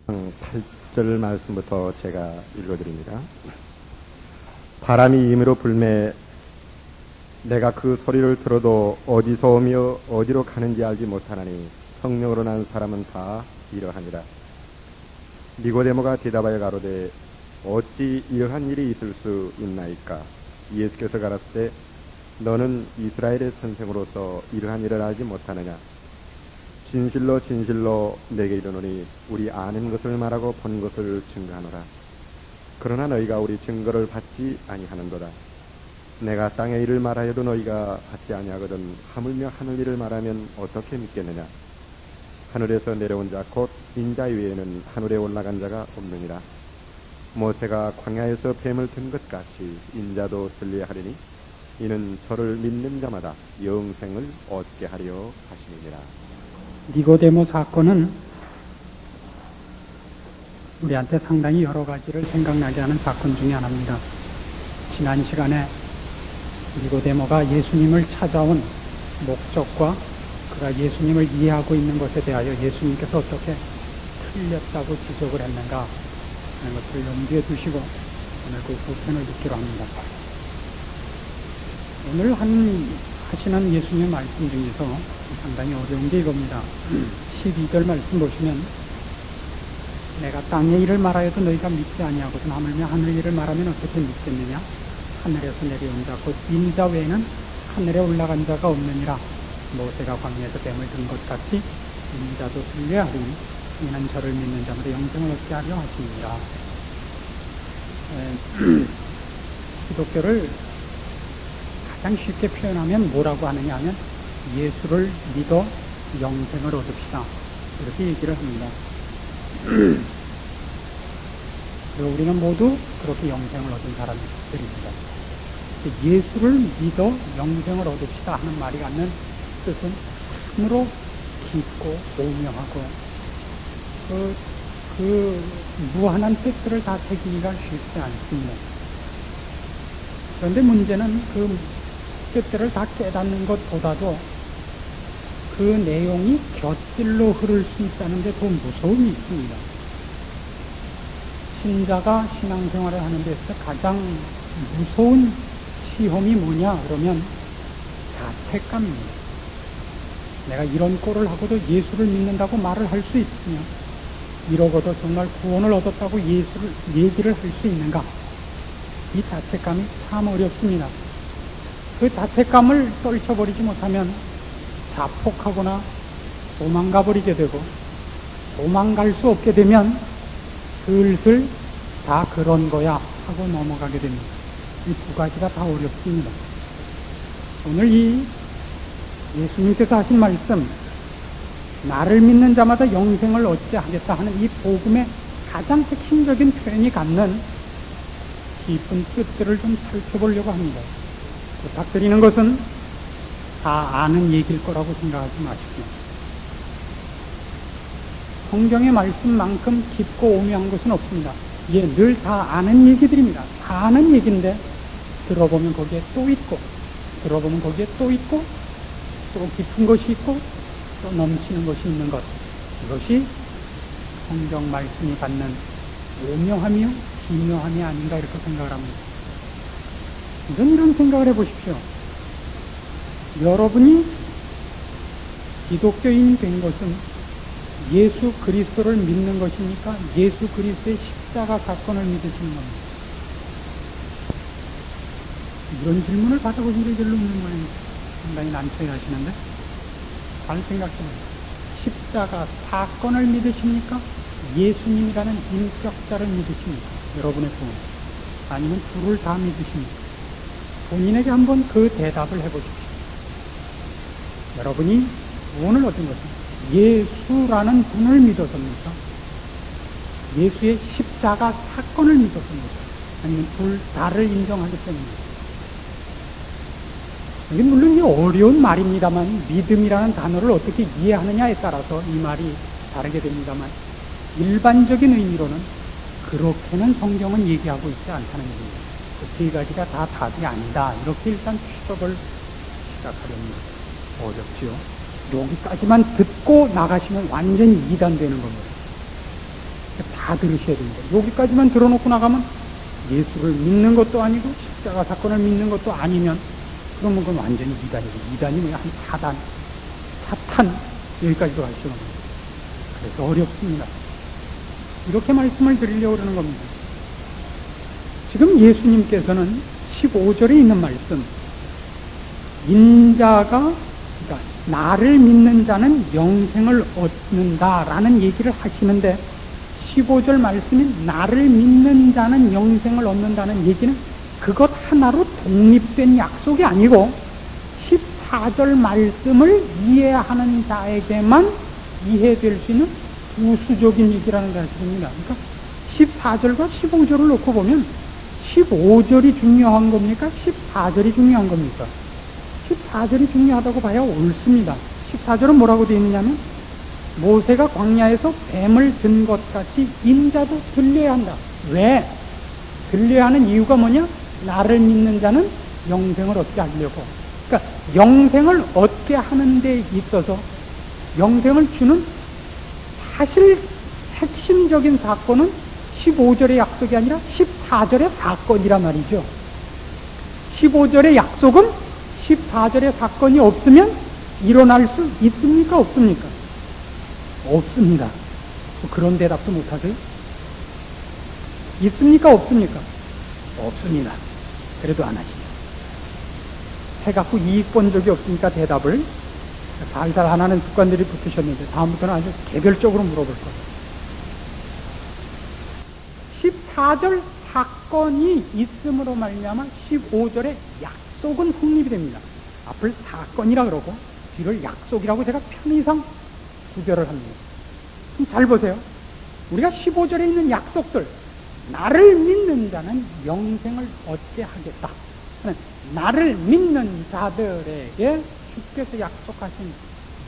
8절 말씀부터 제가 읽어드립니다. 바람이 임으로 불매 내가 그 소리를 들어도 어디서 오며 어디로 가는지 알지 못하나니 성령으로 난 사람은 다 이러하니라. 니고데모가 대답하여 가로되 어찌 이러한 일이 있을 수 있나이까. 예수께서 가라사대 너는 이스라엘의 선생으로서 이러한 일을 알지 못하느냐. 진실로 진실로 내게 이르노니 우리 아는 것을 말하고 본 것을 증거하노라. 그러나 너희가 우리 증거를 받지 아니하는도다. 내가 땅의 일을 말하여도 너희가 받지 아니하거든 하물며 하늘 일을 말하면 어떻게 믿겠느냐. 하늘에서 내려온 자 곧 인자 외에는 하늘에 올라간 자가 없느니라. 모세가 광야에서 뱀을 든 것 같이 인자도 들려하리니 이는 저를 믿는 자마다 영생을 얻게 하려 하시느니라. 니고데모 사건은 우리한테 상당히 여러 가지를 생각나게 하는 사건 중에 하나입니다. 지난 시간에 니고데모가 예수님을 찾아온 목적과 그가 예수님을 이해하고 있는 것에 대하여 예수님께서 어떻게 틀렸다고 지적을 했는가 하는 것을 염두에 두시고 오늘 그 후편을 듣기로 합니다. 오늘 하시는 예수님의 말씀 중에서 상당히 어려운 게 이겁니다. 12절 말씀 보시면 내가 땅의 일을 말하여도 너희가 믿지 아니하거든 하물며 하늘 일을 말하면 어떻게 믿겠느냐. 하늘에서 내려온 자 곧 인자 외에는 하늘에 올라간 자가 없느니라. 모세가 광야에서 뱀을 든 것 같이 인자도 들려야 하리니 이는 저를 믿는 자마다 영생을 얻게 하려 하시니라. 기독교를 가장 쉽게 표현하면 뭐라고 하느냐 하면 예수를 믿어 영생을 얻읍시다 이렇게 얘기를 합니다. 그리고 우리는 모두 그렇게 영생을 얻은 사람들입니다. 예수를 믿어 영생을 얻읍시다 하는 말이 갖는 뜻은 참으로 깊고 오묘하고 그 무한한 뜻들을 다 새기기가 쉽지 않습니다. 그런데 문제는 그 뜻들을 다 깨닫는 것보다도 그 내용이 곁길로 흐를 수 있다는 데 더 무서움이 있습니다. 신자가 신앙생활을 하는 데서 가장 무서운 시험이 뭐냐 그러면 자책감입니다. 내가 이런 꼴을 하고도 예수를 믿는다고 말을 할 수 있으며 이러고도 정말 구원을 얻었다고 얘기를 할 수 있는가. 이 자책감이 참 어렵습니다. 그 자책감을 떨쳐버리지 못하면 자폭하거나 도망가 버리게 되고 도망갈 수 없게 되면 슬슬 다 그런 거야 하고 넘어가게 됩니다. 이 두 가지가 다 어렵습니다. 오늘 이 예수님께서 하신 말씀 나를 믿는 자마다 영생을 얻게 하겠다 하는 이 복음의 가장 핵심적인 표현이 갖는 깊은 뜻들을 좀 살펴보려고 합니다. 부탁드리는 것은 다 아는 얘기일 거라고 생각하지 마십시오. 성경의 말씀만큼 깊고 오묘한 것은 없습니다. 이게 늘 다 아는 얘기들입니다. 다 아는 얘기인데 들어보면 거기에 또 있고 들어보면 거기에 또 있고 또 깊은 것이 있고 또 넘치는 것이 있는 것. 이것이 성경 말씀이 갖는 오묘하며 기묘함이 아닌가 이렇게 생각을 합니다. 이런 생각을 해보십시오. 여러분이 기독교인이 된 것은 예수 그리스도를 믿는 것입니까? 예수 그리스도의 십자가 사건을 믿으시는 겁니다. 이런 질문을 받아보신 게 별로 없는 모양입니다. 상당히 난처해 하시는데 잘 생각해보세요. 십자가 사건을 믿으십니까? 예수님이라는 인격자를 믿으십니까? 여러분의 부모 아니면 둘을 다 믿으십니까? 본인에게 한번 그 대답을 해보십시오. 여러분이 구원을 얻은 것은 예수라는 분을 믿어서입니까? 예수의 십자가 사건을 믿어서입니까? 아니면 둘 다를 인정하기 때문입니까? 이게 물론 어려운 말입니다만 믿음이라는 단어를 어떻게 이해하느냐에 따라서 이 말이 다르게 됩니다만 일반적인 의미로는 그렇게는 성경은 얘기하고 있지 않다는 얘기입니다. 그 세 가지가 다 답이 아니다. 이렇게 일단 추적을 시작하렵니다. 어렵지요. 여기까지만 듣고 나가시면 완전히 이단되는 겁니다. 다 들으셔야 됩니다. 여기까지만 들어놓고 나가면 예수를 믿는 것도 아니고 십자가 사건을 믿는 것도 아니면 그러면 그건 완전히 이단이고, 이단이 뭐야? 한 사탄 여기까지도 갈 수가 없는 거예요. 그래서 어렵습니다. 이렇게 말씀을 드리려고 그러는 겁니다. 지금 예수님께서는 15절에 있는 말씀, 인자가, 그러니까 나를 믿는 자는 영생을 얻는다라는 얘기를 하시는데, 15절 말씀인 나를 믿는 자는 영생을 얻는다는 얘기는 그것 하나로 독립된 약속이 아니고 14절 말씀을 이해하는 자에게만 이해될 수 있는 부수적인 얘기라는 사실입니다. 그러니까 14절과 15절을 놓고 보면 15절이 중요한 겁니까? 14절이 중요한 겁니까? 14절이 중요하다고 봐야 옳습니다. 14절은 뭐라고 되어 있느냐면, 모세가 광야에서 뱀을 든 것 같이 인자도 들려야 한다. 왜? 들려야 하는 이유가 뭐냐? 나를 믿는 자는 영생을 얻게 하려고. 그러니까 영생을 얻게 하는 데 있어서 영생을 주는 사실 핵심적인 사건은 15절의 약속이 아니라 14절의 사건이란 말이죠. 15절의 약속은 14절의 사건이 없으면 일어날 수 있습니까? 없습니까? 없습니다. 그런 대답도 못하세요? 있습니까? 없습니까? 없습니다. 그래도 안 하시죠. 해갖고 이익 본 적이 없으니까 대답을 살살 안 하는 습관들이 붙으셨는데 다음부터는 아주 개별적으로 물어볼 거예요. 14절 사건이 있음으로 말미암아 15절의 약속은 성립이 됩니다. 앞을 사건이라 그러고 뒤를 약속이라고 제가 편의상 구별을 합니다. 잘 보세요. 우리가 15절에 있는 약속들, 나를 믿는 자는 영생을 얻게 하겠다. 나를 믿는 자들에게 주께서 약속하신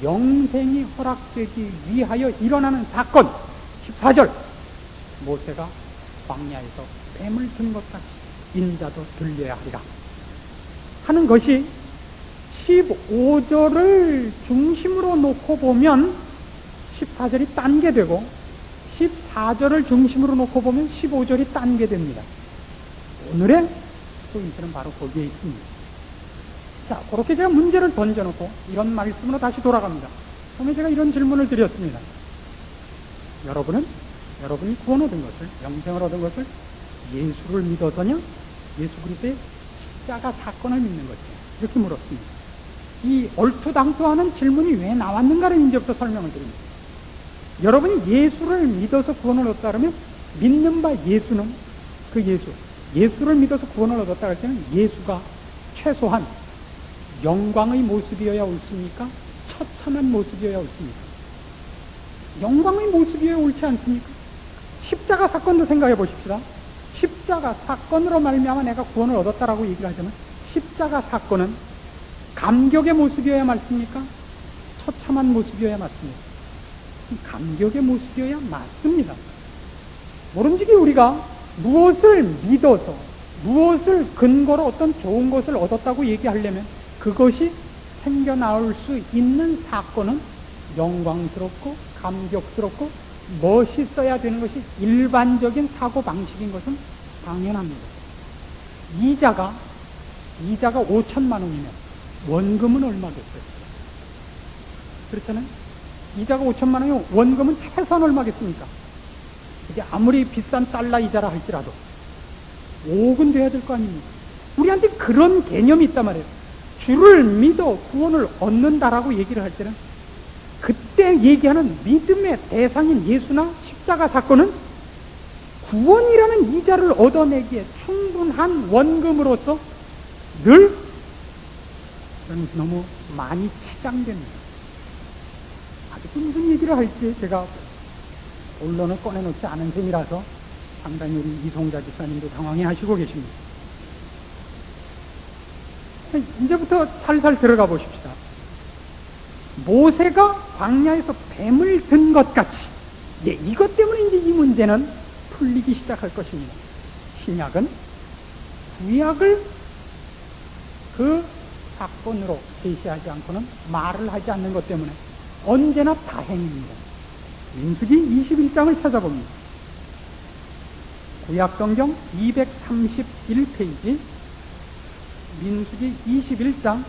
영생이 허락되기 위하여 일어나는 사건, 14절, 모세가 광야에서 뱀을 든 것 같이 인자도 들려야 하리라 하는 것이 15절을 중심으로 놓고 보면 14절이 딴 게 되고, 14절을 중심으로 놓고 보면 15절이 딴 게 됩니다. 오늘의 포인트는 바로 거기에 있습니다. 자, 그렇게 제가 문제를 던져놓고 이런 말씀으로 다시 돌아갑니다. 처음에 제가 이런 질문을 드렸습니다. 여러분이 구원 얻은 것을, 영생을 얻은 것을 예수를 믿어서냐? 예수 그리스도의 십자가 사건을 믿는 것이냐? 이렇게 물었습니다. 이 얼토당토하는 질문이 왜 나왔는가를 이제부터 설명을 드립니다. 여러분이 예수를 믿어서 구원을 얻다 그러면 믿는 바 예수는 그 예수를 믿어서 구원을 얻었다 할 때는 예수가 최소한 영광의 모습이어야 옳습니까? 처참한 모습이어야 옳습니까? 영광의 모습이어야 옳지 않습니까? 십자가 사건도 생각해 보십시다. 십자가 사건으로 말미암아 내가 구원을 얻었다라고 얘기를 하자면 십자가 사건은 감격의 모습이어야 맞습니까? 처참한 모습이어야 맞습니까? 감격의 모습이어야 맞습니다. 모름지기 우리가 무엇을 믿어서, 무엇을 근거로 어떤 좋은 것을 얻었다고 얘기하려면 그것이 생겨나올 수 있는 사건은 영광스럽고 감격스럽고 멋있어야 되는 것이 일반적인 사고방식인 것은 당연합니다. 이자가 5천만 원이면 원금은 얼마겠어요? 그렇잖아요? 이자가 5천만 원이면 원금은 최소한 얼마겠습니까? 이게 아무리 비싼 달러 이자라 할지라도 5억은 돼야 될 거 아닙니까? 우리한테 그런 개념이 있단 말이에요. 주를 믿어 구원을 얻는다라고 얘기를 할 때는 그때 얘기하는 믿음의 대상인 예수나 십자가 사건은 구원이라는 이자를 얻어내기에 충분한 원금으로서 늘 너무 많이 치장됩니다. 아직도 무슨 얘기를 할지 제가 본론을 꺼내놓지 않은 셈이라서 상당히 우리 이송자 집사님도 당황해 하시고 계십니다. 이제부터 살살 들어가 보십시다. 모세가 광야에서 뱀을 든 것 같이, 이것 때문에 이제 이 문제는 풀리기 시작할 것입니다. 신약은 구약을 그 사건으로 제시하지 않고는 말을 하지 않는 것 때문에 언제나 다행입니다. 민수기 21장을 찾아봅니다. 민수기 21장은 1절부터 4절까지, 4절부터 8절까지 구약성경 231페이지 민수기 21장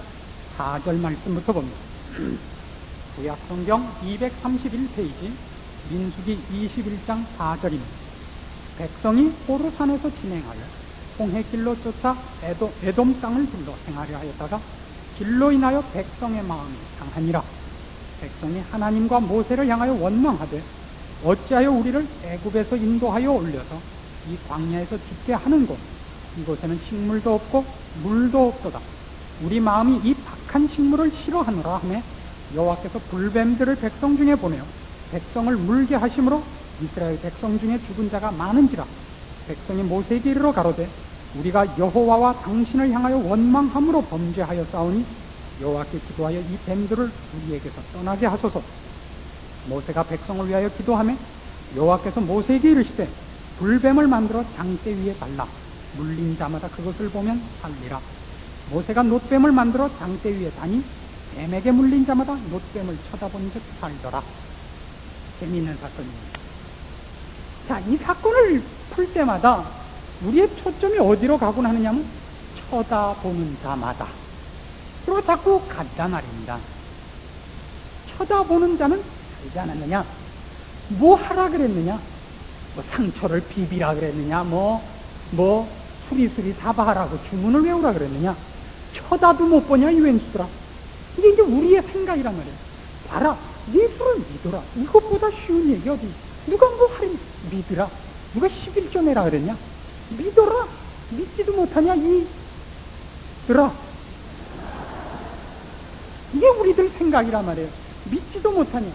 4절 말씀부터 봅니다. 구약성경 231페이지 민수기 21장 4절입니다. 백성이 호르산에서 진행하여 홍해길로 쫓아 에돔 땅을 둘러 행하려 하였다가 길로 인하여 백성의 마음이 상하니라. 백성이 하나님과 모세를 향하여 원망하되 어찌하여 우리를 애굽에서 인도하여 올려서 이 광야에서 죽게 하는고 이곳에는 식물도 없고 물도 없도다. 우리 마음이 이 박한 식물을 싫어하노라 하매 여호와께서 불뱀들을 백성 중에 보내어 백성을 물게 하심으로 이스라엘 백성 중에 죽은 자가 많은지라. 백성이 모세에게 이르러 가로되 우리가 여호와와 당신을 향하여 원망함으로 범죄하여 싸우니 여호와께 기도하여 이 뱀들을 우리에게서 떠나게 하소서. 모세가 백성을 위하여 기도하매 여호와께서 모세에게 이르시되 불뱀을 만들어 장대 위에 달라 물린 자마다 그것을 보면 살리라. 모세가 놋뱀을 만들어 장대 위에 다니 뱀에게 물린 자마다 놋뱀을 쳐다본 즉 살더라. 재미있는 사건입니다. 자, 이 사건을 풀 때마다 우리의 초점이 어디로 가곤 하느냐면 쳐다보는 자마다. 그리고 자꾸 간다 말입니다. 쳐다보는 자는 알지 않았느냐? 뭐 하라 그랬느냐? 뭐 상처를 비비라 그랬느냐? 뭐 수리수리 사바하라고 주문을 외우라 그랬느냐? 쳐다도 못 보냐 이 왼수들아. 이게 이제 우리의 생각이란 말이에요. 봐라, 예수를 믿어라. 이것보다 쉬운 얘기 어디? 누가 뭐 하림 믿으라. 누가 11조 내라 그랬냐? 믿어라. 믿지도 못하냐 이들아. 이게 우리들 생각이란 말이에요. 믿지도 못하냐.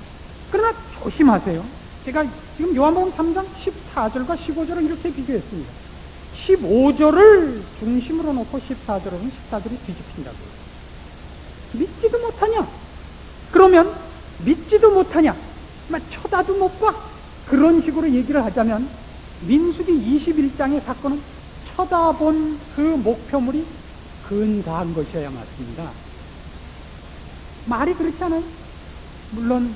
그러나 조심하세요. 제가 지금 요한복음 3장 14절과 15절을 이렇게 비교했습니다. 15절을 중심으로 놓고 14절은 14절이 뒤집힌다고요. 믿지도 못하냐? 그러면 믿지도 못하냐? 쳐다도 못 봐? 그런 식으로 얘기를 하자면 민수기 21장의 사건은 쳐다본 그 목표물이 근사한 것이어야 맞습니다. 말이 그렇지 않아요? 물론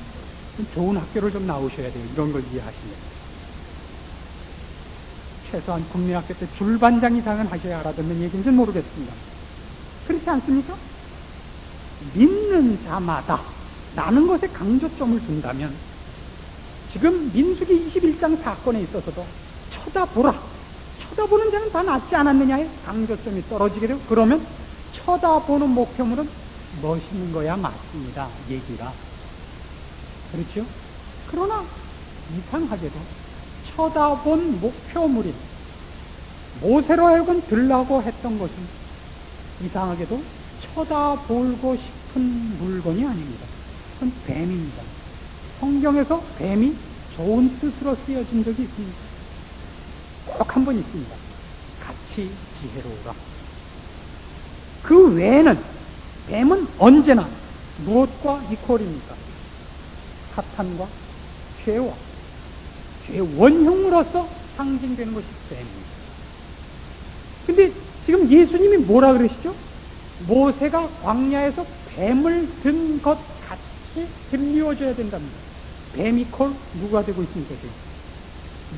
좋은 학교를 좀 나오셔야 돼요. 이런 걸 이해하시면. 최소한 국민학교 때 줄반장 이상은 하셔야 알아듣는 얘기인지 모르겠습니다. 그렇지 않습니까? 믿는 자마다 라는 것에 강조점을 둔다면 지금 민수기 21장 사건에 있어서도 쳐다보라. 쳐다보는 자는 다 낫지 않았느냐에 강조점이 떨어지게 되고 그러면 쳐다보는 목표물은 멋있는 거야 맞습니다. 얘기가. 그렇죠? 그러나 이상하게도 쳐다본 목표물인 모세로 하여금 들라고 했던 것은 이상하게도 쳐다보고 싶은 물건이 아닙니다. 그건 뱀입니다. 성경에서 뱀이 좋은 뜻으로 쓰여진 적이 있습니다. 꼭 한 번 있습니다. 같이 지혜로우라. 그 외에는 뱀은 언제나 무엇과 이퀄입니까? 사탄과 죄와 죄의 원흉으로서 상징되는 것이 뱀입니다. 근데 지금 예수님이 뭐라 그러시죠? 모세가 광야에서 뱀을 든 것 같이 들리워져야 된답니다. 뱀 이퀄 누가 되고 있습니까?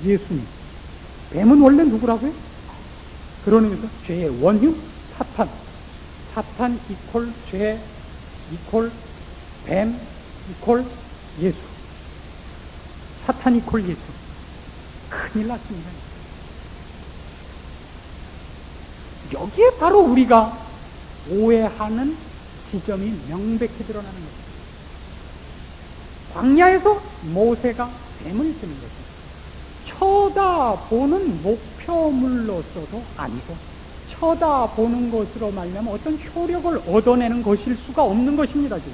예수님. 뱀은 원래 누구라고요? 그러면서 죄의 원흉 사탄. 사탄 이퀄 죄 이퀄 뱀 이퀄 예수. 사탄 이퀄 예수. 큰일 났습니다. 여기에 바로 우리가 오해하는 지점이 명백히 드러나는 것입니다. 광야에서 모세가 뱀을 드는 것입니다. 쳐다보는 목표물로서도 아니고 쳐다보는 것으로 말하면 어떤 효력을 얻어내는 것일 수가 없는 것입니다. 지금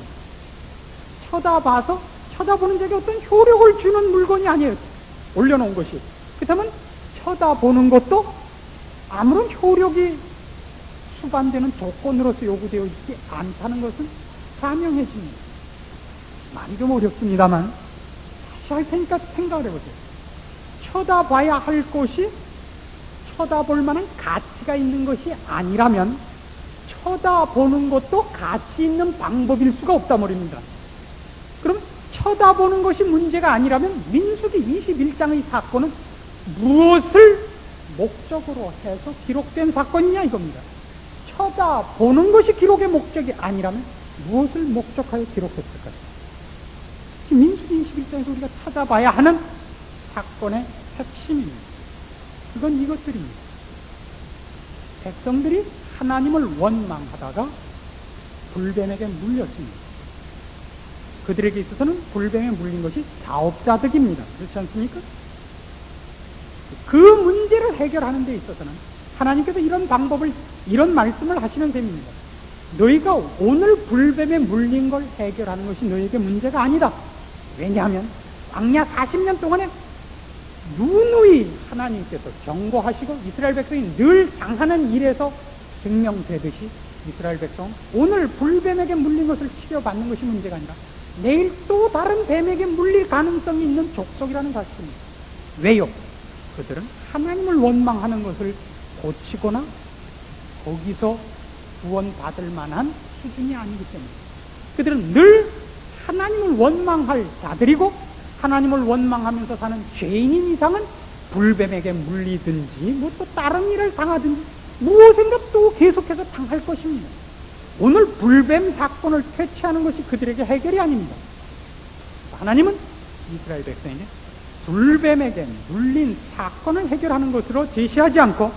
쳐다봐서 쳐다보는 자에게 어떤 효력을 주는 물건이 아니에요. 올려놓은 것이. 그렇다면 쳐다보는 것도 아무런 효력이 수반되는 조건으로서 요구되어 있지 않다는 것은 사명해집니다. 말이 좀 어렵습니다만 다시 할 테니까 생각을 해보세요. 쳐다봐야 할 것이 쳐다볼 만한 가치가 있는 것이 아니라면 쳐다보는 것도 가치 있는 방법일 수가 없단 말입니다. 그럼 쳐다보는 것이 문제가 아니라면 민수기 21장의 사건은 무엇을 목적으로 해서 기록된 사건이냐 이겁니다. 쳐다보는 것이 기록의 목적이 아니라면 무엇을 목적하여 기록했을까요? 지금 민수기 21장에서 우리가 찾아봐야 하는 사건의 핵심입니다. 그건 이것들입니다. 백성들이 하나님을 원망하다가 불뱀에게 물렸습니다. 그들에게 있어서는 불뱀에 물린 것이 자업자득입니다. 그렇지 않습니까? 그 문제를 해결하는 데 있어서는 하나님께서 이런 방법을, 이런 말씀을 하시는 셈입니다. 너희가 오늘 불뱀에 물린 걸 해결하는 것이 너희에게 문제가 아니다. 왜냐하면 광야 40년 동안에 누누이 하나님께서 경고하시고 이스라엘 백성이 늘 당하는 일에서 증명되듯이 이스라엘 백성 오늘 불뱀에게 물린 것을 치료받는 것이 문제가 아니라 내일 또 다른 뱀에게 물릴 가능성이 있는 족속이라는 사실입니다. 왜요? 그들은 하나님을 원망하는 것을 고치거나 거기서 구원받을 만한 수준이 아니기 때문에 그들은 늘 하나님을 원망할 자들이고 하나님을 원망하면서 사는 죄인인 이상은 불뱀에게 물리든지 뭐 또 다른 일을 당하든지 무엇인가 또 계속해서 당할 것입니다. 오늘 불뱀 사건을 퇴치하는 것이 그들에게 해결이 아닙니다. 하나님은 이스라엘 백성에게 불뱀에게 물린 사건을 해결하는 것으로 제시하지 않고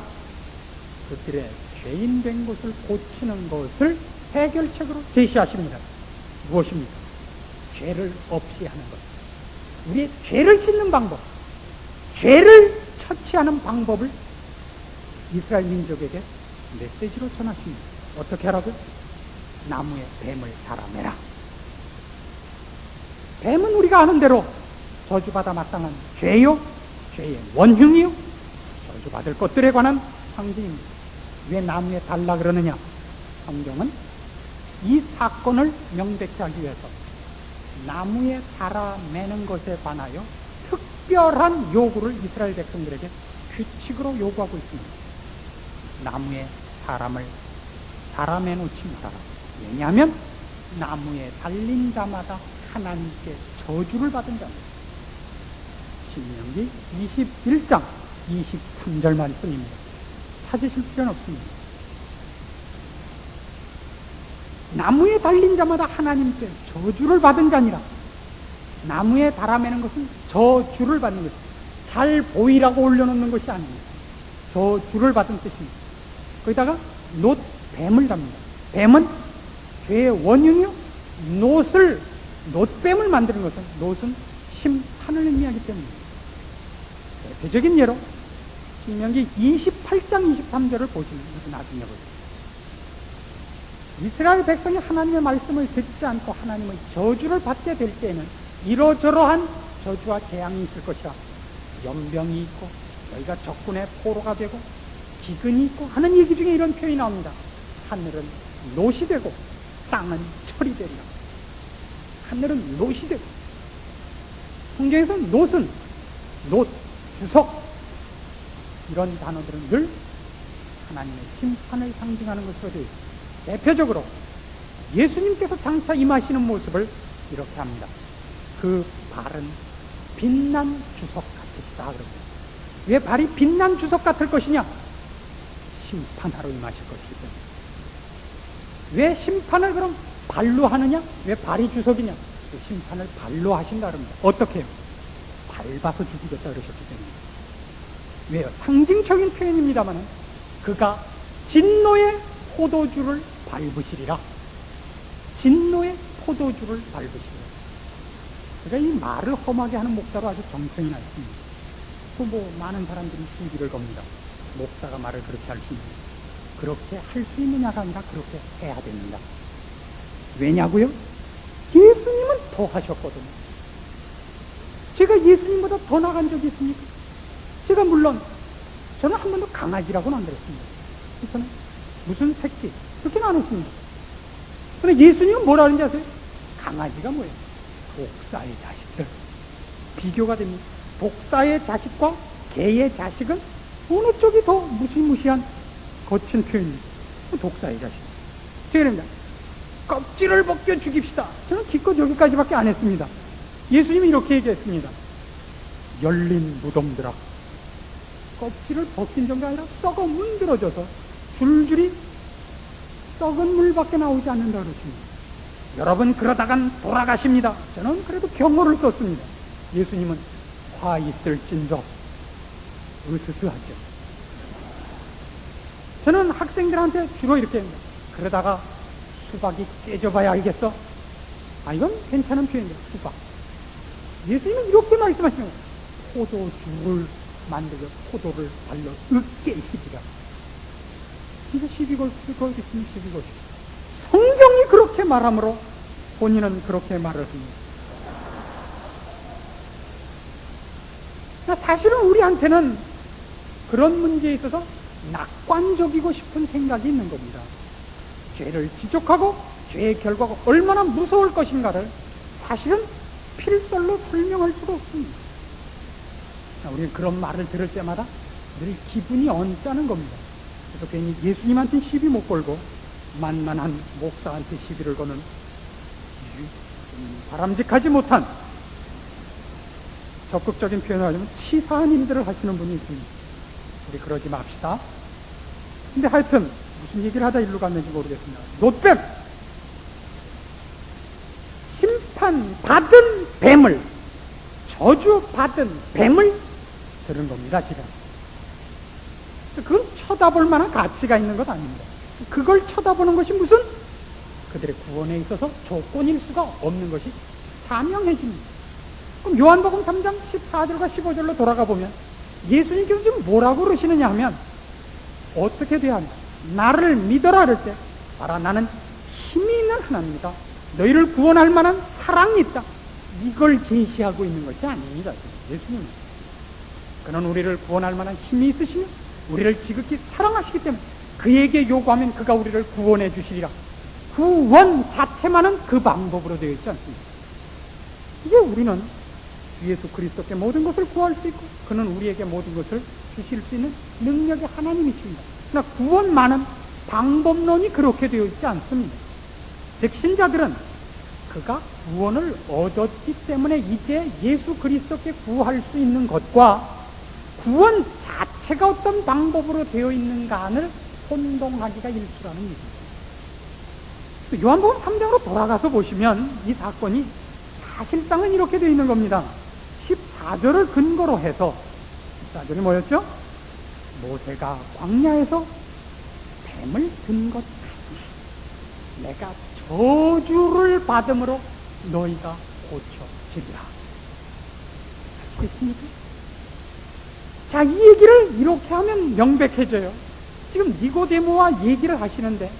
그들의 죄인된 것을 고치는 것을 해결책으로 제시하십니다. 무엇입니까? 죄를 없이 하는 것. 우리의 죄를 씻는 방법, 죄를 처치하는 방법을 이스라엘 민족에게 메시지로 전하십니다. 어떻게 하라고요? 나무에 뱀을 달아내라. 뱀은 우리가 아는 대로 저주받아 마땅한 죄요, 죄의 원흉이요, 저주받을 것들에 관한 상징입니다. 왜 나무에 달라 그러느냐? 성경은 이 사건을 명백히 하기 위해서 나무에 달아내는 것에 관하여 특별한 요구를 이스라엘 백성들에게 규칙으로 요구하고 있습니다. 나무에 사람을 달아내놓지 말아라. 왜냐하면 나무에 달린 자마다 하나님께 저주를 받은 자입니다. 신명기 21장 23절 말씀입니다. 찾으실 필요는 없습니다. 나무에 달린 자마다 하나님께 저주를 받은 자니라. 나무에 달아매는 것은 저주를 받는 것입니다. 잘 보이라고 올려놓는 것이 아닙니다. 저주를 받은 뜻입니다. 거기다가 놋뱀을 답니다. 뱀은 죄의 원흉이요, 놋뱀을 만드는 것은 놋은 심판을 의미하기 때문입니다. 대표적인 예로 신명기 28장 23절을 보시면 나중에 보세요. 이스라엘 백성이 하나님의 말씀을 듣지 않고 하나님의 저주를 받게 될 때에는 이러저러한 저주와 재앙이 있을 것이라. 연병이 있고 너희가 적군의 포로가 되고 기근이 있고 하는 얘기 중에 이런 표현이 나옵니다. 하늘은 놋이 되고 땅은 철이 되리라. 하늘은 놋이 되고, 성경에서는 놋은 놋, 주석 이런 단어들은 늘 하나님의 심판을 상징하는 것으로 되어 있습니다. 대표적으로 예수님께서 장차 임하시는 모습을 이렇게 합니다. 그 발은 빛난 주석 같으시다 그럽니다. 왜 발이 빛난 주석 같을 것이냐? 심판하러 임하실 것이기 때문에. 왜 심판을 그럼 발로 하느냐? 왜 발이 주석이냐? 그 심판을 발로 하신다 그럽니다. 어떻게 해요? 밟아서 죽이겠다 그러셨기 때문에. 왜요? 상징적인 표현입니다만 그가 진노의 포도주를 밟으시리라. 진노의 포도주를 밟으시리라. 그러니까 이 말을 험하게 하는 목사로 아주 정성이 나 있습니다. 또 많은 사람들이 시비를 겁니다. 목사가 말을 그렇게 할 수 있느냐. 그렇게 할 수 있느냐가 아니라 그렇게 해야 됩니다. 왜냐고요? 예수님은 더 하셨거든요. 제가 예수님보다 더 나간 적이 있습니까? 제가 물론 저는 한 번도 강아지라고는 안 그랬습니다. 저는 무슨 새끼 그렇게는 안 했습니다. 그런데 예수님은 뭐라 하는지 아세요? 강아지가 뭐예요? 독사의 자식들. 비교가 됩니다. 독사의 자식과 개의 자식은 어느 쪽이 더 무시무시한 거친 표현입니다. 독사의 자식. 제가 그럽니다. 껍질을 벗겨 죽입시다. 저는 기껏 여기까지밖에 안 했습니다. 예수님이 이렇게 얘기했습니다. 열린 무덤들아, 껍질을 벗긴 정도가 아니라 썩어 문드러져서 줄줄이 썩은 물밖에 나오지 않는다 그러십니다. 여러분 그러다간 돌아가십니다. 저는 그래도 경고를 썼습니다. 예수님은 화 있을진저 으스스하죠. 저는 학생들한테 주로 이렇게 합니다. 그러다가 수박이 깨져봐야 알겠어? 아, 이건 괜찮은 표현이에요. 수박. 예수님은 이렇게 말씀하시는 거예요. 포도주를 만들어 포도를 발라 으깨 시비라. 이게 시비걸 거기 있으면 시비걸. 성경이 그렇게 말하므로 본인은 그렇게 말을 합니다. 사실은 우리한테는 그런 문제에 있어서 낙관적이고 싶은 생각이 있는 겁니다. 죄를 지적하고 죄의 결과가 얼마나 무서울 것인가를 사실은 필설로 설명할 수가 없습니다. 우리는 그런 말을 들을 때마다 늘 기분이 언짢은 겁니다. 그래서 괜히 예수님한테 시비 못 걸고 만만한 목사한테 시비를 거는 바람직하지 못한, 적극적인 표현을 하자면 치사한 일들을 하시는 분이 있습니다. 우리 그러지 맙시다. 근데 하여튼 무슨 얘기를 하다 일로 갔는지 모르겠습니다. 놋뱀! 심판받은 뱀을, 저주받은 뱀을 들은 겁니다, 지금. 그건 쳐다볼 만한 가치가 있는 것 아닙니다. 그걸 쳐다보는 것이 무슨 그들의 구원에 있어서 조건일 수가 없는 것이 사명해집니다. 그럼 요한복음 3장 14절과 15절로 돌아가 보면 예수님께서 지금 뭐라고 그러시느냐 하면 어떻게 돼야 하냐. 나를 믿어라 그럴 때 봐라, 나는 힘이 있는 하나님이다. 너희를 구원할 만한 사랑이 있다. 이걸 제시하고 있는 것이 아닙니다. 예수님은. 그는 우리를 구원할 만한 힘이 있으시며 우리를 지극히 사랑하시기 때문에 그에게 요구하면 그가 우리를 구원해 주시리라. 구원 자체만은 그 방법으로 되어 있지 않습니다. 이게 우리는 예수 그리스도께 모든 것을 구할 수 있고 그는 우리에게 모든 것을 주실 수 있는 능력의 하나님이십니다. 그러나 구원만은 방법론이 그렇게 되어 있지 않습니다. 즉 신자들은 그가 구원을 얻었기 때문에 이제 예수 그리스도께 구할 수 있는 것과 구원 자체가 어떤 방법으로 되어 있는가를 혼동하기가 일수라는 얘기입니다. 요한복음 3장으로 돌아가서 보시면 이 사건이 사실상은 이렇게 되어 있는 겁니다. 14절을 근거로 해서 14절이 뭐였죠? 모세가 광야에서 뱀을 든 것 같이 내가 저주를 받음으로 너희가 고쳐지리라. 아시겠습니까? 자, 이 얘기를 이렇게 하면 명백해져요. 지금 니고데모와 얘기를 하시는데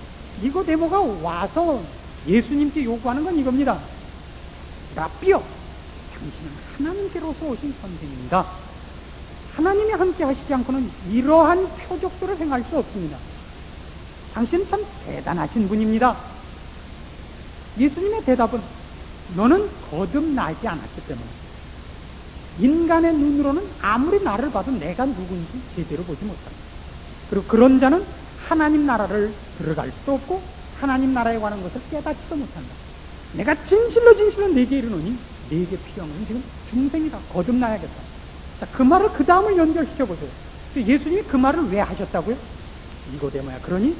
니고데모가 와서 예수님께 요구하는 건 이겁니다. 라삐요, 당신은 하나님께로서 오신 선생입니다. 하나님이 함께 하시지 않고는 이러한 표적들을 행할 수 없습니다. 당신은 참 대단하신 분입니다. 예수님의 대답은 너는 거듭나지 않았기 때문에 인간의 눈으로는 아무리 나를 봐도 내가 누군지 제대로 보지 못한다. 그리고 그런 자는 하나님 나라를 들어갈 수도 없고 하나님 나라에 관한 것을 깨닫지도 못한다. 내가 진실로 네게 이르노니 네게 필요한 건 지금 중생이다. 거듭나야겠다. 자, 그 말을 그 다음을 연결시켜보세요. 예수님이 그 말을 왜 하셨다고요? 니고데모야, 그러니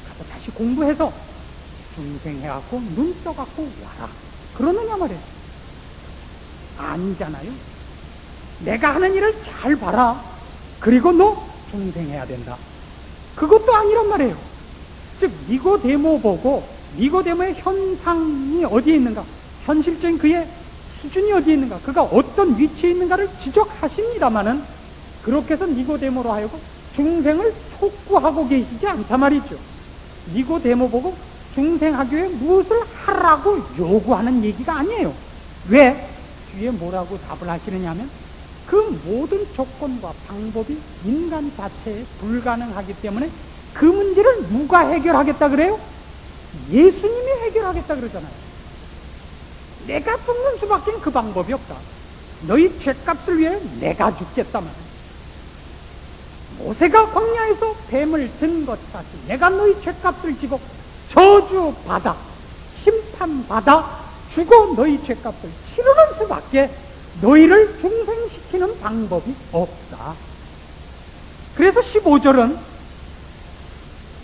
가서 다시 공부해서 중생해갖고 눈 떠갖고 와라. 그러느냐 말이에요. 아니잖아요. 내가 하는 일을 잘 봐라. 그리고 너 중생해야 된다. 그것도 아니란 말이에요. 즉 니고데모 보고 니고데모의 현상이 어디에 있는가, 현실적인 그의 수준이 어디에 있는가, 그가 어떤 위치에 있는가를 지적하십니다마는 그렇게 해서 니고데모로 하여금 중생을 촉구하고 계시지 않단 말이죠. 니고데모 보고 중생하기 위해 무엇을 하라고 요구하는 얘기가 아니에요. 왜? 뒤에 뭐라고 답을 하시느냐 하면 그 모든 조건과 방법이 인간 자체에 불가능하기 때문에 그 문제를 누가 해결하겠다 그래요? 예수님이 해결하겠다 그러잖아요. 내가 죽는 수밖에 그 방법이 없다. 너희 죄값을 위해 내가 죽겠다 말이야. 모세가 광야에서 뱀을 든 것 같이 내가 너희 죄값을 지고 저주받아 심판받아 죽어 너희 죄값을 치르는 수밖에 너희를 중생시키는 방법이 없다. 그래서 15절은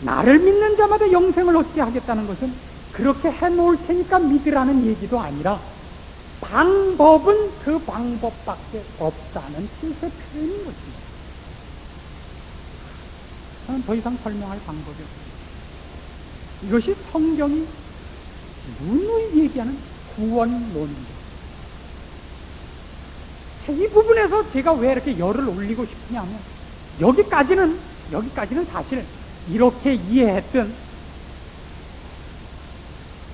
나를 믿는 자마다 영생을 얻게 하겠다는 것은 그렇게 해놓을 테니까 믿으라는 얘기도 아니라 방법은 그 방법밖에 없다는 뜻의 표현인 것입니다. 저는 더 이상 설명할 방법이 없습니다. 이것이 성경이 누누이 얘기하는 구원론입니다. 이 부분에서 제가 왜 이렇게 열을 올리고 싶냐면 여기까지는 사실 이렇게 이해했던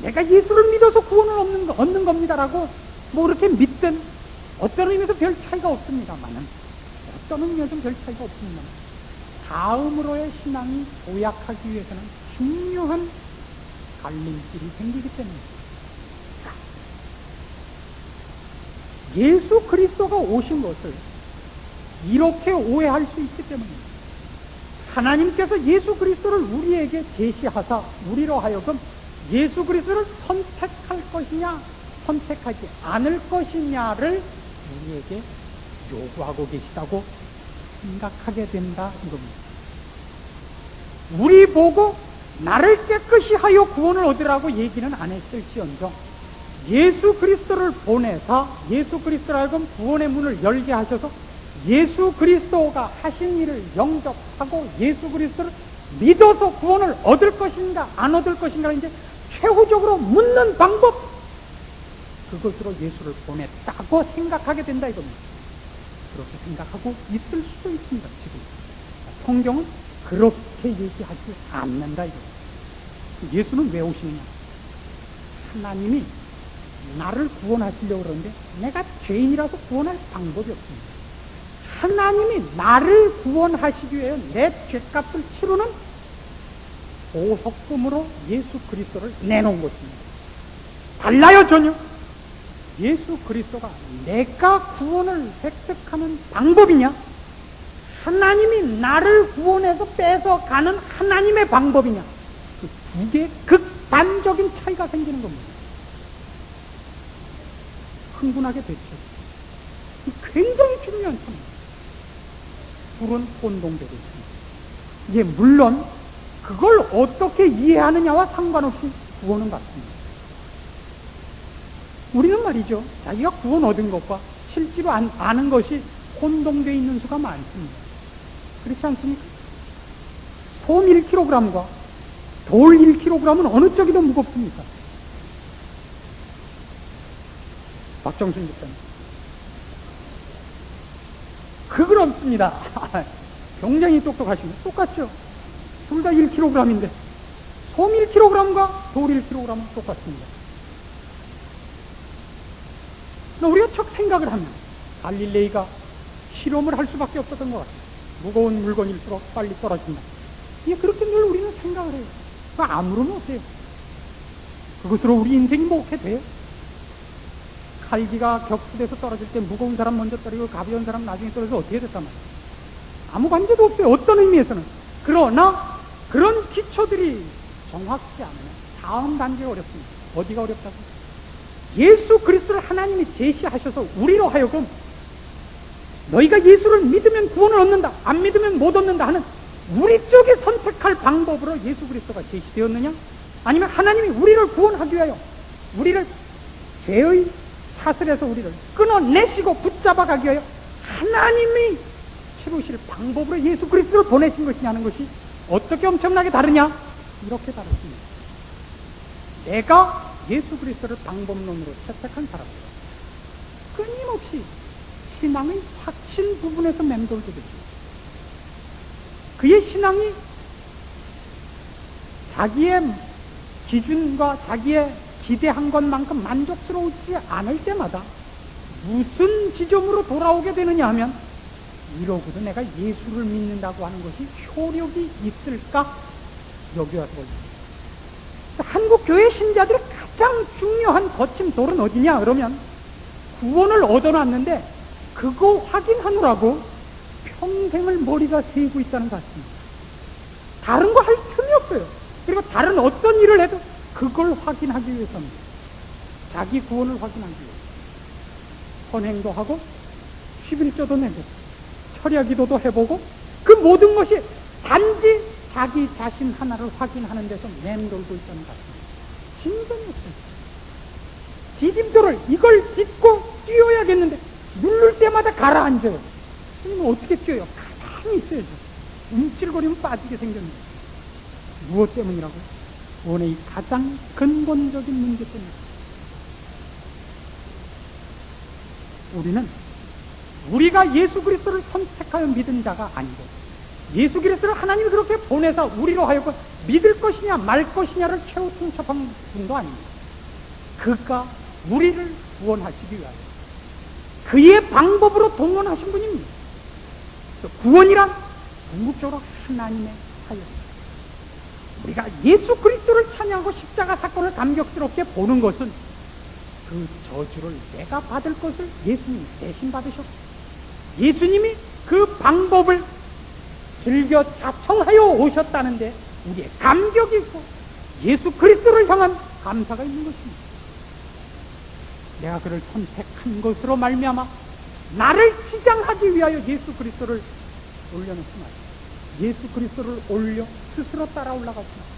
내가 예수를 믿어서 구원을 얻는 겁니다라고 뭐 이렇게 믿든 어떤 의미에서 별 차이가 없습니다만은 어떤 의미에서는 별 차이가 없습니다만 다음으로의 신앙이 도약하기 위해서는 중요한 갈림길이 생기기 때문입니다. 예수 그리스도가 오신 것을 이렇게 오해할 수 있기 때문입니다. 하나님께서 예수 그리스도를 우리에게 제시하사 우리로 하여금 예수 그리스도를 선택할 것이냐 선택하지 않을 것이냐를 우리에게 요구하고 계시다고 생각하게 된다 이겁니다. 우리 보고 나를 깨끗이 하여 구원을 얻으라고 얘기는 안 했을지언정 예수 그리스도를 보내사 예수 그리스도로 하여금 구원의 문을 열게 하셔서 예수 그리스도가 하신 일을 영접하고 예수 그리스도를 믿어서 구원을 얻을 것인가 안 얻을 것인가 이제 최후적으로 묻는 방법, 그것으로 예수를 보냈다고 생각하게 된다 이겁니다. 그렇게 생각하고 있을 수도 있습니다. 지금 성경은 그렇게 얘기하지 않는다 이겁니다. 예수는 왜 오시느냐? 하나님이 나를 구원하시려고 그러는데 내가 죄인이라서 구원할 방법이 없습니다. 하나님이 나를 구원하시기 위해 내 죄값을 치르는 보석금으로 예수 그리스도를 내놓은 것입니다. 달라요 전혀. 예수 그리스도가 내가 구원을 획득하는 방법이냐, 하나님이 나를 구원해서 뺏어가는 하나님의 방법이냐, 그 두 개의 극단적인 차이가 생기는 겁니다. 흥분하게 됐죠. 굉장히 중요한 차이입니다. 둘은 혼동되고 있습니다. 예, 물론 그걸 어떻게 이해하느냐와 상관없이 구원은 같습니다. 우리는 말이죠, 자기가 구원 얻은 것과 실제로 아는 것이 혼동되어 있는 수가 많습니다. 그렇지 않습니까? 솜 1kg과 돌 1kg은 어느 쪽이 더 무겁습니까? 박정순 집사님. 그건 없습니다. 굉장히 똑똑하십니다. 똑같죠? 둘 다 1kg인데 솜 1kg과 돌 1kg은 똑같습니다. 우리가 척 생각을 하면 갈릴레이가 실험을 할 수밖에 없었던 것 같아요. 무거운 물건일수록 빨리 떨어진다. 예, 그렇게 늘 우리는 생각을 해요. 아무런 없어요. 그것으로 우리 인생이 뭐 어떻게 돼요? 칼기가 격수돼서 떨어질 때 무거운 사람 먼저 떨어지고 가벼운 사람 나중에 떨어져서 어떻게 됐단 말이에요? 아무 관계도 없어요. 어떤 의미에서는. 그러나 그런 기초들이 정확치 않으면 다음 단계가 어렵습니다. 어디가 어렵다고? 예수 그리스도를 하나님이 제시하셔서 우리로 하여금 너희가 예수를 믿으면 구원을 얻는다, 안 믿으면 못 얻는다 하는 우리 쪽에 선택할 방법으로 예수 그리스도가 제시되었느냐? 아니면 하나님이 우리를 구원하기 위하여 우리를 죄의 사슬에서 우리를 끊어내시고 붙잡아가기 위하여 하나님이 치루실 방법으로 예수 그리스도를 보내신 것이냐는 것이 어떻게 엄청나게 다르냐? 이렇게 다릅니다. 내가 예수 그리스도를 방법론으로 채택한 사람들, 끊임없이 신앙의 확신 부분에서 맴돌게 됩니다. 그의 신앙이 자기의 기준과 자기의 기대한 것만큼 만족스러우지 않을 때마다 무슨 지점으로 돌아오게 되느냐 하면, 이러고도 내가 예수를 믿는다고 하는 것이 효력이 있을까? 여기 와서 보입니다. 한국 교회 신자들의 가장 중요한 거침돌은 어디냐 그러면, 구원을 얻어놨는데 그거 확인하느라고 평생을 머리가 새고 있다는 것 같습니다. 다른 거 할 틈이 없어요. 그리고 다른 어떤 일을 해도 그걸 확인하기 위해서입니다. 자기 구원을 확인하기 위해서 헌행도 하고 11조도 내고 철야 기도도 해보고 그 모든 것이 단지 자기 자신 하나를 확인하는 데서 맴돌고 있다는 것 같습니다. 진전이 없어요. 디딤돌을 이걸 딛고 뛰어야겠는데 누를 때마다 가라앉아요. 그러면 어떻게 뛰어요? 가만히 있어야죠. 움찔거리면 빠지게 생겼는데. 무엇 때문이라고? 원의 가장 근본적인 문제 때문에. 우리는 우리가 예수 그리스도를 선택하여 믿은 자가 아니고 예수 그리스도를 하나님이 그렇게 보내서 우리로 하여금 믿을 것이냐 말 것이냐를 최후 통첩한 분도 아닙니다. 그가 우리를 구원하시기 위하여 그의 방법으로 동원하신 분입니다. 구원이란 궁극적으로 하나님의 사역입니다. 우리가 예수 그리스도를 찬양하고 십자가 사건을 감격스럽게 보는 것은 그 저주를 내가 받을 것을 예수님이 대신 받으셨고 예수님이 그 방법을 즐겨 자청하여 오셨다는데 우리의 감격이 있고 예수 그리스도를 향한 감사가 있는 것입니다. 내가 그를 선택한 것으로 말미암아 나를 치장하기 위하여 예수 그리스도를 올려놓지 마시고 예수 그리스도를 올려 스스로 따라 올라가지 마시고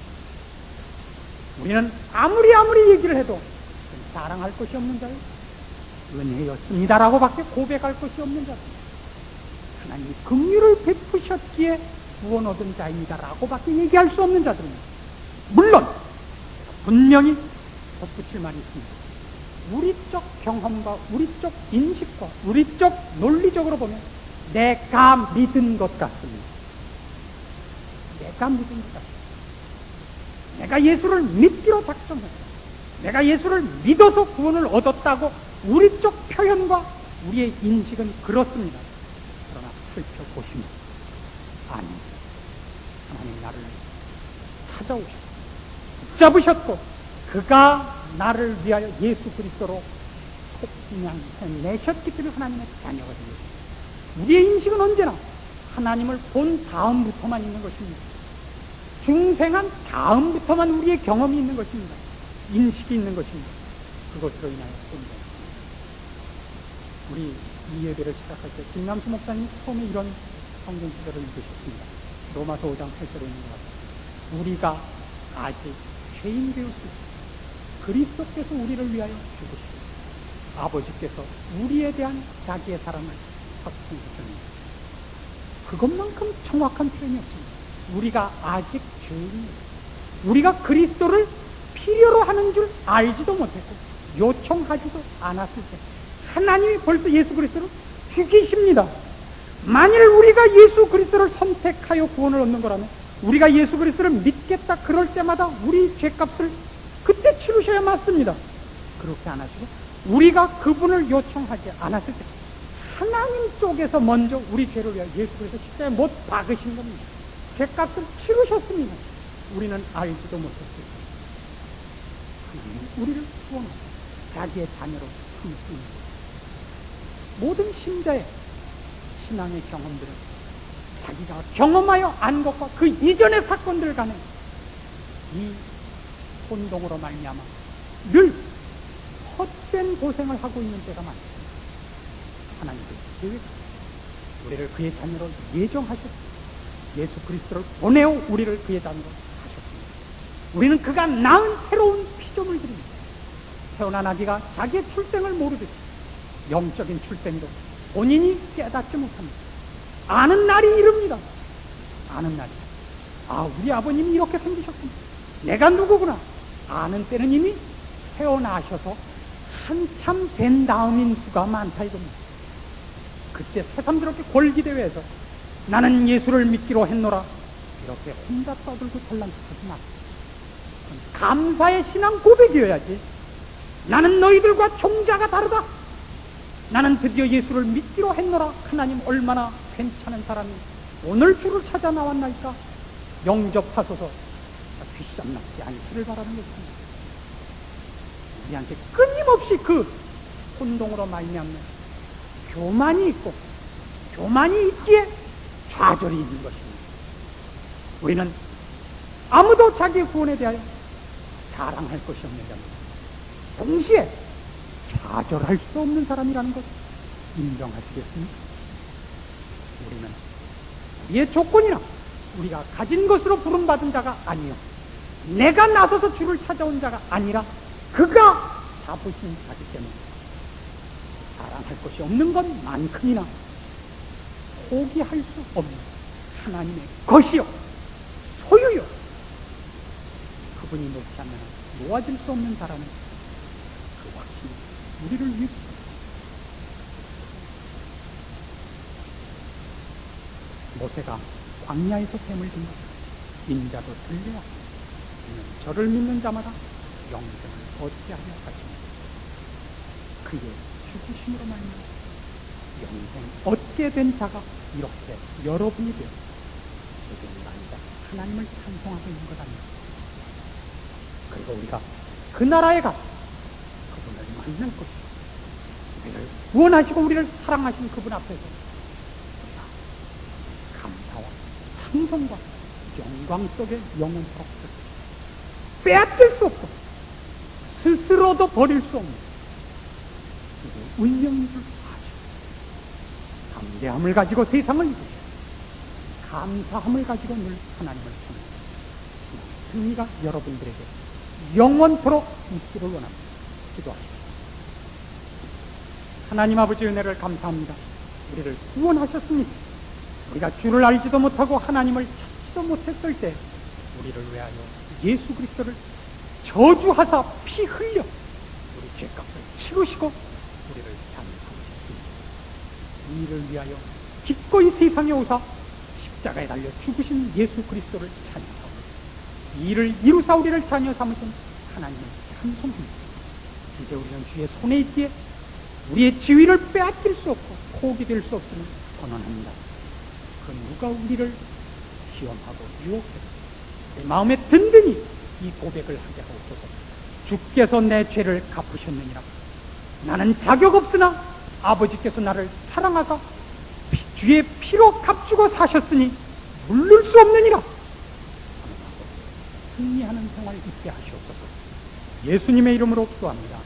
우리는 아무리 얘기를 해도 자랑할 것이 없는 자예요. 은혜였습니다라고 밖에 고백할 것이 없는 자예요. 하나님이 긍휼을 베푸셨기에 구원 얻은 자입니다라고 밖에 얘기할 수 없는 자들입니다. 물론 분명히 덧붙일 말이 있습니다. 우리적 경험과 우리적 인식과 우리적 논리적으로 보면 내가 믿은 것 같습니다. 내가 믿은 것 같습니다. 내가 예수를 믿기로 작정했다. 내가 예수를 믿어서 구원을 얻었다고 우리적 표현과 우리의 인식은 그렇습니다. 그러나 살펴보시면 아니, 하나님 나를 찾아오셨고 붙잡으셨고 그가 나를 위하여 예수 그리스도로 속량해내셨기 때문에 하나님의 자녀가 됩니다. 우리의 인식은 언제나 하나님을 본 다음부터만 있는 것입니다. 중생한 다음부터만 우리의 경험이 있는 것입니다. 인식이 있는 것입니다. 그것으로 인하여 존재합니다. 우리 이 예배를 시작할 때 김남수 목사님 처음에 이런 성경 구절을 읽으셨습니다. 로마서 5장 8절에 있는 것 같아요. 우리가 아직 죄인 되었을 때 그리스도께서 우리를 위하여 죽으시고 아버지께서 우리에 대한 자기의 사랑을 확증하셨습니다. 그것만큼 정확한 표현이 없습니다. 우리가 아직 죄인입니다. 우리가 그리스도를 필요로 하는 줄 알지도 못했고 요청하지도 않았을 때 하나님이 벌써 예수 그리스도를 죽이십니다. 만일 우리가 예수 그리스도를 선택하여 구원을 얻는 거라면 우리가 예수 그리스도를 믿겠다 그럴 때마다 우리 죄값을 그때 치르셔야 맞습니다. 그렇게 안 하시고 우리가 그분을 요청하지 않았을 때 하나님 쪽에서 먼저 우리 죄를 위하여 예수 그리스도 십자가에 못 박으신 겁니다. 죄값을 치르셨습니다. 우리는 알지도 못했습니다. 하나님은 우리를 구원하고 자기의 자녀로 삼으십니다. 모든 신자의 신앙의 경험들은 자기가 경험하여 안 것과 그 이전의 사건들 간에 이 혼동으로 말미암아 늘 헛된 고생을 하고 있는 때가 많습니다. 하나님께서 계획 우리를 그의 자녀로 예정하셨습니다. 예수 그리스도를 보내어 우리를 그의 자녀로 하셨습니다. 우리는 그가 낳은 새로운 피조물들입니다. 태어난 아기가 자기의 출생을 모르듯이 영적인 출생도 본인이 깨닫지 못합니다. 아는 날이 이릅니다. 아는 날이. 아, 우리 아버님이 이렇게 생기셨구나. 내가 누구구나. 아는 때는 이미 태어나셔서 한참 된 다음인 수가 많다 이겁니다. 그때 새삼스럽게 골기대회에서 나는 예수를 믿기로 했노라 이렇게 혼자 떠들고 설랑하지 마. 감사의 신앙 고백이어야지. 나는 너희들과 종자가 다르다. 나는 드디어 예수를 믿기로 했노라. 하나님 얼마나 괜찮은 사람이 오늘 주를 찾아 나왔나이까. 영접하소서. 귀쌈납지 않기를 바라는 것입니다. 우리한테 끊임없이 그 혼동으로 말미암는 교만이 있고 교만이 있기에 좌절이 있는 것입니다. 우리는 아무도 자기 구원에 대하여 자랑할 것이 없는 자입니다. 동시에 좌절할 수 없는 사람이라는 것 인정하시겠습니까? 우리는 우리의 조건이나 우리가 가진 것으로 부름받은 자가 아니요 내가 나서서 주를 찾아온 자가 아니라 그가 잡으신 자기 때문에 자랑할 것이 없는 것만큼이나 포기할 수 없는 하나님의 것이요 소유요 그분이 놓지 않는 한 놓아질 수 없는 자라는 그 확신이 우리를 위해 모세가 광야에서 뱀을 든 것 인자도 들려야 이는 저를 믿는 자마다 영생을 얻게 하려 하시니 그의 죽으심으로 말미암아 영생 얻게 된 자가 이렇게 여러분이 되어 세상을 아니다 하나님을 찬송하고 있는 것 아닙니까? 그리고 우리가 그 나라에 가서 그분을 만날 것이고 우리를 구원하시고 우리를 사랑하신 그분 앞에서 우리가 감사와 찬송과 영광 속에 영원토록 빼앗길 수 없고 스스로도 버릴 수 없는 그 운명인 줄 아시고 담대함을 가지고 세상을 이기시고 감사함을 가지고 늘 하나님을 찾는 승리가 여러분들에게 영원토록 있기를 원합니다. 기도하십시오. 하나님 아버지 은혜를 감사합니다. 우리를 구원하셨습니다. 우리가 주를 알지도 못하고 하나님을 찾지도 못했을 때 우리를 위하여 예수 그리스도를 저주하사 피 흘려 우리 죄값을 치르시고 우리를 참사하셨습니다. 이 일을 위하여 기꺼이 세상에 오사 십자가에 달려 죽으신 예수 그리스도를 찬양하고 이 일을 이루사 우리를 자녀 삼으신 하나님을 찬송합니다. 이제 우리는 주의 손에 있기에 우리의 지위를 빼앗길 수 없고 포기될 수 없음을 선언합니다. 그 누가 우리를 시험하고 유혹해서 내 마음에 든든히 이 고백을 하게 하옵소서. 주께서 내 죄를 갚으셨느니라. 나는 자격 없으나 아버지께서 나를 사랑하사 주의 피로 값주고 사셨으니 물를 수 없느니라. 승리하는 생활 있게 하시옵소서. 예수님의 이름으로 기도합니다.